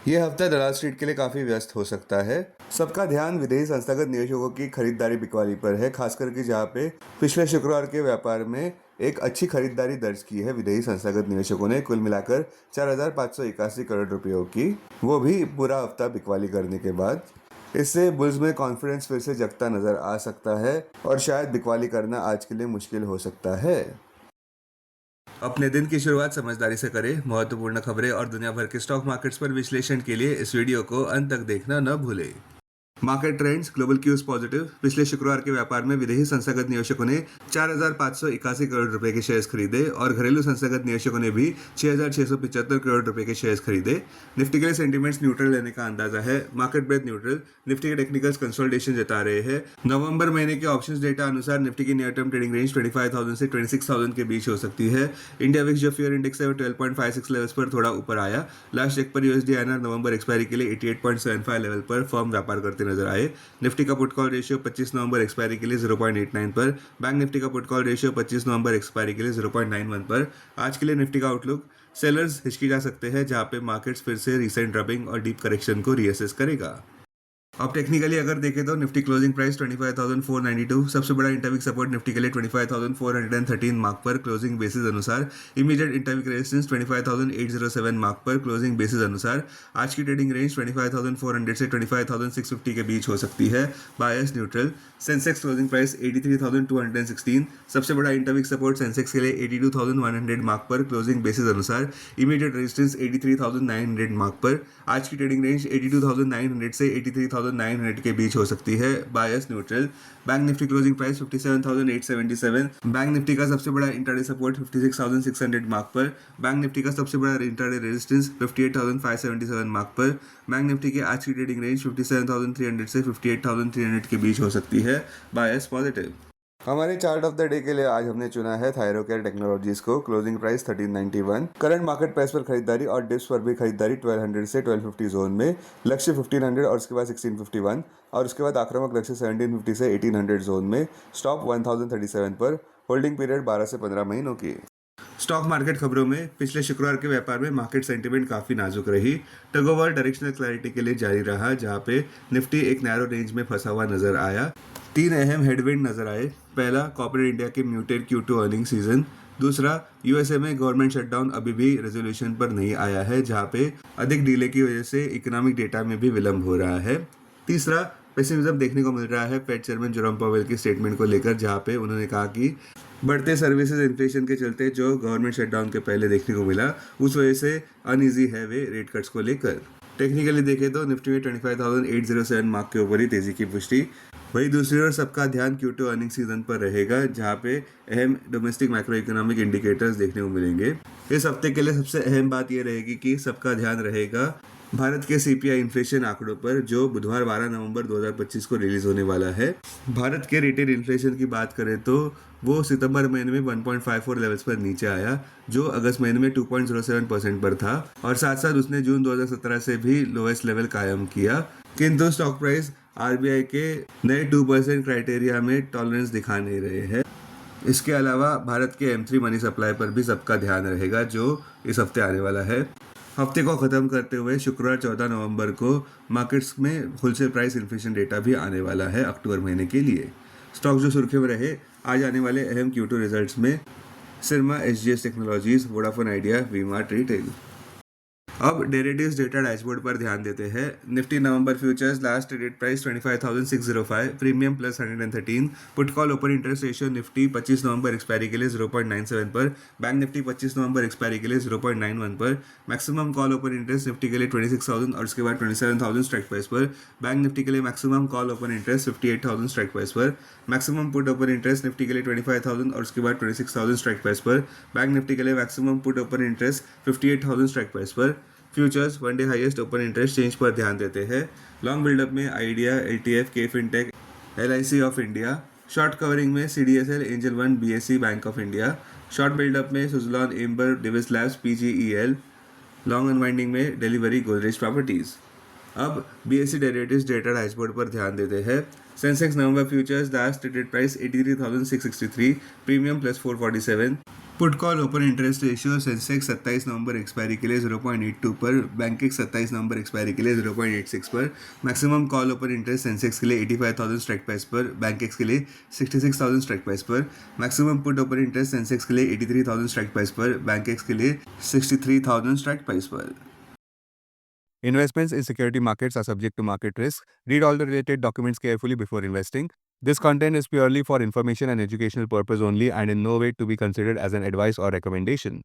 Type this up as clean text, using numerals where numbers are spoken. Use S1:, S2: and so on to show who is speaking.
S1: ये हफ्ता दलाल स्ट्रीट के लिए काफी व्यस्त हो सकता है। सबका ध्यान विदेशी संस्थागत निवेशकों की खरीदारी बिकवाली पर है, खास करके जहां पे पिछले शुक्रवार के व्यापार में एक अच्छी खरीदारी दर्ज की है विदेशी संस्थागत निवेशकों ने, कुल मिलाकर 4,581 करोड़ रुपयों की, वो भी पूरा हफ्ता बिकवाली करने के बाद। इससे बुल्स में कॉन्फिडेंस फिर से जगता नजर आ सकता है और शायद बिकवाली करना आज के लिए मुश्किल हो सकता है। अपने दिन की शुरुआत समझदारी से करें। महत्वपूर्ण खबरें और दुनिया भर के स्टॉक मार्केट्स पर विश्लेषण के लिए इस वीडियो को अंत तक देखना न भूलें। Market trends, global cues positive. पिछले शुक्रवार के व्यापार में विदेशी संस्थागत निवेशकों ने 4,581 करोड़ रुपए के शेयर्स खरीदे और घरेलू संस्थागत निवेशकों ने भी 6,675 करोड़ रुपए के शेयर्स खरीदे। निफ्टी के लिए सेंटीमेंट्स न्यूट्रल रहने का अंदाजा है। Market breadth neutral. निफ्टी के टेक्निकल्स कंसोलिडेशन जता रहे हैं। नवंबर महीने के ऑप्शंस डेटा अनुसार निफ्टी की नियर टर्म ट्रेडिंग रेंज 25,000 से 26,000 के बीच हो सकती है। इंडिया विक्स जो फियर इंडेक्स है 12.56 लेवल्स पर थोड़ा ऊपर आया। लास्ट चेक पर यूएसडी आईएनआर नवंबर एक्सपायरी के लिए 88.75 लेवल पर फर्म व्यापार करते नजर आए। निफ्टी का put call ratio 25 November expiry के लिए 0.89 पर। बैंक निफ्टी का put call ratio 25 November expiry के लिए 0.91 पर। आज के लिए निफ्टी का आउटलुक, सेलर्स हिचकी जा सकते हैं जहां पे मार्केट्स फिर से रिसेंट ड्रॉपिंग और डीप करेक्शन को रीअसेस करेगा। अब टेक्निकली अगर देखें तो निफ्टी क्लोजिंग प्राइस 25,492, सबसे बड़ा इंटरवीक सपोर्ट निफ्टी के लिए 25,413 मार्क पर क्लोजिंग बेसिस अनुसार। इमीडिएट इंटरवीक रेजिस्टेंस 25,807 मार्क पर क्लोजिंग बेसिस अनुसार। आज की ट्रेडिंग रेंज 25,400 से 25,650 के बीच हो सकती है। Bias neutral. Sensex closing price 83,216, सबसे बड़ा इंटरवीक सपोर्ट सेंसेक्स के लिए 82,100 मार्क पर क्लोजिंग बेसिस अनुसार। इमीडिएट रेजिस्टेंस 83,900 मार्क पर। आज की ट्रेडिंग रेंज 82,900 से 83,900 के बीच हो सकती है। Bias neutral. Bank Nifty closing price 57,877, bank Nifty का सबसे बड़ा इंटरडे सपोर्ट 56,600 मार्क पर। बैंक निफ्टी का सबसे बड़ा इंटरडे रेजिस्टेंस 58,577 मार्क पर। बैंक निफ्टी की आज की ट्रेडिंग रेंज 57,300 से 58,300 के बीच हो सकती है। बायस पॉजिटिव। हमारे चार्ट ऑफ द डे के लिए आज हमने चुना है थायरोकेयर टेक्नोलॉजीज को। Closing price 1391, current market price पर खरीदारी और डिप्स पर भी खरीदारी 1200 से 1250 जोन में। लक्ष्य 1500 और उसके बाद 1651 और उसके बाद आक्रामक लक्ष्य 1750 से 1800 जोन में। स्टॉप 1037 पर। होल्डिंग पीरियड 12 से 15 महीनों की। स्टॉक मार्केट खबरों में पिछले शुक्रवार के व्यापार में मार्केट सेंटीमेंट काफी नाजुक रही। Tug of war directional clarity के लिए जारी रहा, जहां पे निफ्टी एक नैरो रेंज में फंसा हुआ नजर आया। तीन अहम हेडविंड नजर आए। पहला, कॉर्पोरेट इंडिया के म्यूटेड Q2 अर्निंग सीजन। दूसरा, यूएसए में गवर्नमेंट शटडाउन अभी भी रेजोल्यूशन पर नहीं आया है, जहां पे अधिक डिले की वजह से इकोनॉमिक डेटा में भी विलंब हो रहा है। तीसरा, पेसिमिज्म देखने को मिल रहा है फेड चेयरमैन जेरोम पावेल की स्टेटमेंट को लेकर, जहां पे उन्होंने कहा कि बढ़ते सर्विसेज इन्फ्लेशन के चलते जो गवर्नमेंट शटडाउन के पहले देखने को मिला, उस वजह से अनईजी है वे रेट कट्स को लेकर। टेक्निकली देखें तो निफ्टी में 25,807 मार्क के ऊपर ही तेजी की पुष्टि। वहीं दूसरी ओर सबका ध्यान Q2 अर्निंग सीजन पर रहेगा, जहां पे अहम डोमेस्टिक मैक्रो इकोनॉमिक इंडिकेटर्स देखने को मिलेंगे। इस हफ्ते के लिए सबसे अहम बात यह रहेगी कि सबका ध्यान रहेगा भारत के CPI इन्फ्लेशन आंकड़ों पर, जो बुधवार 12 नवंबर 2025 को रिलीज होने वाला है। भारत के रिटेल इन्फ्लेशन की बात करें तो वो सितंबर महीने में 1.54 लेवल्स पर नीचे आया, जो अगस्त महीने में 2.07% पर था, और साथ साथ उसने जून 2017 से भी लोएस्ट लेवल कायम किया। किंतु स्टॉक प्राइस RBI के नए 2% क्राइटेरिया में टॉलरेंस दिखा नहीं रहे हैं। इसके अलावा भारत के M3 मनी सप्लाई पर भी सबका ध्यान रहेगा, जो इस हफ्ते आने वाला है। हफ्ते को खत्म करते हुए शुक्रवार 14 नवंबर को मार्केट्स में होलसेल प्राइस इन्फ्लेशन डेटा भी आने वाला है अक्टूबर महीने के लिए। स्टॉक जो सुर्खियों में रहे आज आने वाले अहम Q2 रिजल्ट्स में Syrma, SGS technologies, Vodafone idea, V Mart retail. अब डेरिवेटिव्स डेटा डैशबोर्ड पर ध्यान देते हैं। Nifty November futures last traded price 25,605, premium plus 113। Put call open interest ratio Nifty 25 November expiry के लिए 0.97 पर। बैंक निफ्टी 25 नवंबर एक्सपायरी के लिए 0.91 पर। Maximum call open interest Nifty के लिए 26,000 और उसके बाद 27,000 स्ट्राइक प्राइस पर। बैंक निफ्टी के लिए maximum call open interest 58,000 strike price पर। Maximum put open interest Nifty के लिए 25,000 और उसके बाद 26,000 स्ट्राइक प्राइस पर। बैंक निफ्टी के लिए maximum put open interest 58,000 strike price पर। Futures one day highest open interest change पर ध्यान देते हैं। लॉन्ग बिल्डअप में Idea, LTF, KFintech, LIC of India. Short covering में CDSL, Angel One, BSE Bank of India. Short buildup में Suzlon, Amber, Divi's labs, PGEL। Long unwinding में Delhivery, Godrej properties. अब BSE derivatives data dashboard पर ध्यान देते हैं। Sensex November futures last traded price 83,663, premium plus 447। Put call open interest ratio Sensex 27 November expiry के लिए 0.82 पर, बैंकेक्स 27 नवंबर एक्सपायरी के लिए 0.86 पर। Maximum call open interest Sensex के लिए 85,000 स्ट्राइक प्राइस पर, बैंकेक्स के लिए 66,000 स्ट्राइक प्राइस पर। Maximum put open interest Sensex के लिए 83,000 स्ट्राइक प्राइस पर, बैंकेक्स के लिए 63,000 स्ट्राइक प्राइस पर। Investments in security markets are subject to market risk. Read all the related documents carefully before investing. This content is purely for information and educational purpose only and in no way to be considered as an advice or recommendation.